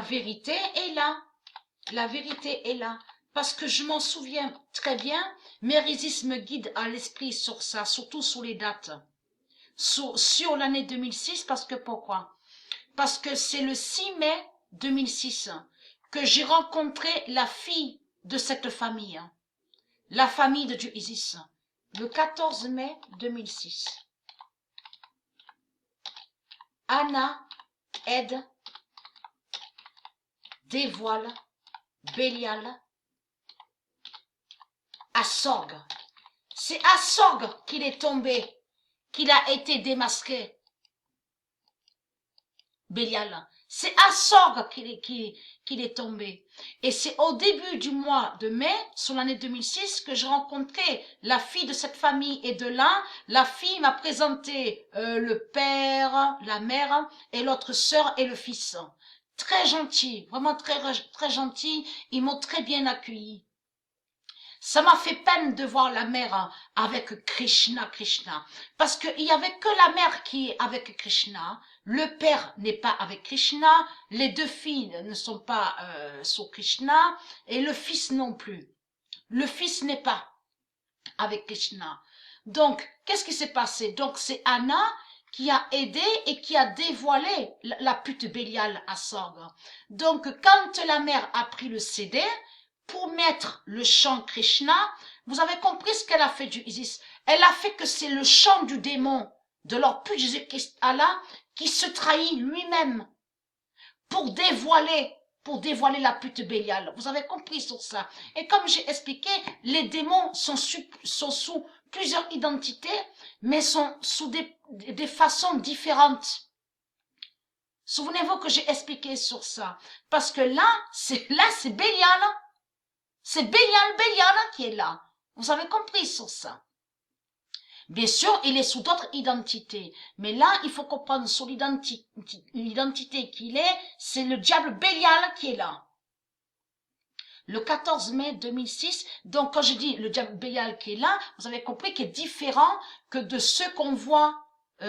vérité est là. La vérité est là. Parce que je m'en souviens très bien, Mérisis me guide à l'esprit sur ça, surtout sur les dates. Sur l'année 2006, parce que pourquoi? Parce que c'est le 6 mai 2006 que j'ai rencontré la fille de cette famille, la famille de Dieu Isis, le 14 mai 2006. Anna aide, dévoile, Bélial, à Sorgue. C'est à Sorgue qu'il est tombé, qu'il a été démasqué. Bélial. C'est à Sorgue qu'il est tombé. Et c'est au début du mois de mai, sur l'année 2006, que j'ai rencontré la fille de cette famille. Et de là, la fille m'a présenté le père, la mère, et l'autre sœur et le fils. Très gentil, vraiment très gentil. Ils m'ont très bien accueilli. Ça m'a fait peine de voir la mère avec Krishna. Parce qu'il n'y avait que la mère qui est avec Krishna. Le père n'est pas avec Krishna. Les deux filles ne sont pas sur Krishna. Et le fils non plus. Le fils n'est pas avec Krishna. Donc, qu'est-ce qui s'est passé? Donc, c'est Anna qui a aidé et qui a dévoilé la pute Bélial à Sorgue. Donc, quand la mère a pris le CD, pour mettre le chant Krishna, vous avez compris ce qu'elle a fait du Isis. Elle a fait que c'est le chant du démon, de leur pute Jésus-Christ Allah, qui se trahit lui-même pour dévoiler la pute Bélial. Vous avez compris sur ça. Et comme j'ai expliqué, les démons sont sous plusieurs identités, mais sont sous des façons différentes. Souvenez-vous que j'ai expliqué sur ça. Parce que là, c'est Bélial. C'est Bélial qui est là. Vous avez compris sur ça. Bien sûr, il est sous d'autres identités. Mais là, il faut comprendre sur l'identité qu'il est, c'est le diable Bélial qui est là. Le 14 mai 2006, donc quand je dis le diable Bélial qui est là, vous avez compris qu'il est différent que de ceux qu'on voit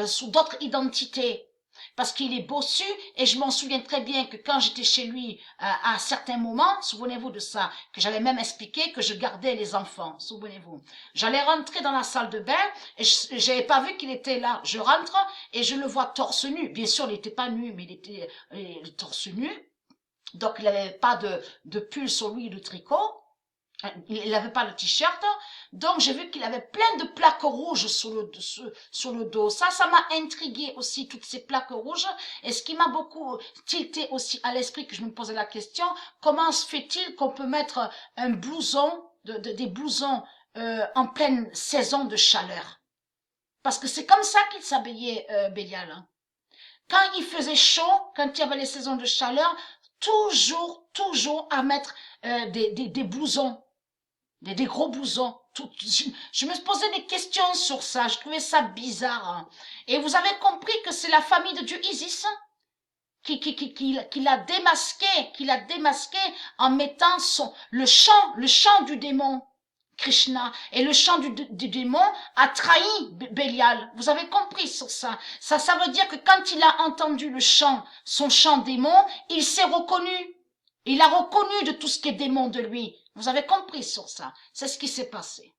sous d'autres identités. Parce qu'il est bossu, et je m'en souviens très bien que quand j'étais chez lui à certains moments, souvenez-vous de ça, que j'avais même expliqué que je gardais les enfants, souvenez-vous. J'allais rentrer dans la salle de bain, et je n'avais pas vu qu'il était là. Je rentre, et je le vois torse nu. Bien sûr, il n'était pas nu, mais il était torse nu. Donc, il n'avait pas de pull sur lui, de tricot. Il n'avait pas le t-shirt, donc j'ai vu qu'il avait plein de plaques rouges sur le dos. Ça m'a intrigué aussi, toutes ces plaques rouges. Et ce qui m'a beaucoup tilté aussi à l'esprit, que je me posais la question, comment se fait-il qu'on peut mettre un blouson, des blousons en pleine saison de chaleur? Parce que c'est comme ça qu'il s'habillait, Bélial. Hein. Quand il faisait chaud, quand il y avait les saisons de chaleur, toujours à mettre des blousons. Des gros blousons. Je me posais des questions sur ça. Je trouvais ça bizarre. Hein. Et vous avez compris que c'est la famille de Dieu Isis qui l'a démasqué en mettant le chant du démon Krishna. Et le chant du démon a trahi Bélial. Vous avez compris sur ça. Ça veut dire que quand il a entendu son chant démon, il s'est reconnu. Il a reconnu de tout ce qui est démon de lui. Vous avez compris sur ça. C'est ce qui s'est passé.